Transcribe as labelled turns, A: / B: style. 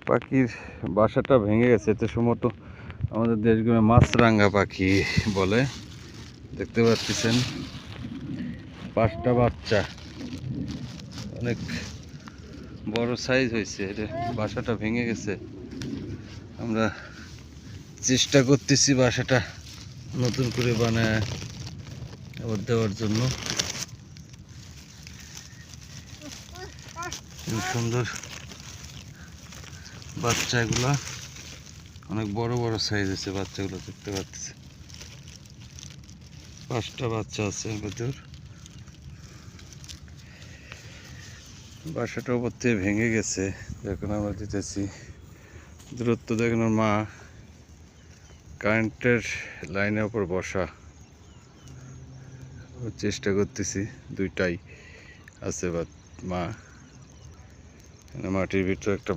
A: পাখির বাসাটা ভেঙে গেছে, এতে সম্ভবত আমাদের দেশগুলো মাছরাঙা পাখি বলে। দেখতে পাচ্ছেন 5টা বাচ্চা, অনেক বড় সাইজ হয়েছে। এটা বাসাটা ভেঙে গেছে, আমরা চেষ্টা করতেছি বাসাটা নতুন করে বানায় আবার দেওয়ার জন্য। খুব সুন্দর বাচ্চাগুলা, অনেক বড় বড় সাইজ আছে বাচ্চাগুলো, দেখতে পাচ্ছি 5টা বাচ্চা আছে ভেতর। বাসাটা উপর থেকে ভেঙে গেছে, এখন আমরা দিতেছি দূরত্ব। দেখেন ওর মা কারেন্টের লাইনের উপর বসা, চেষ্টা করতেছি। 2টাই আছে মা, মাটির ভিতরে একটা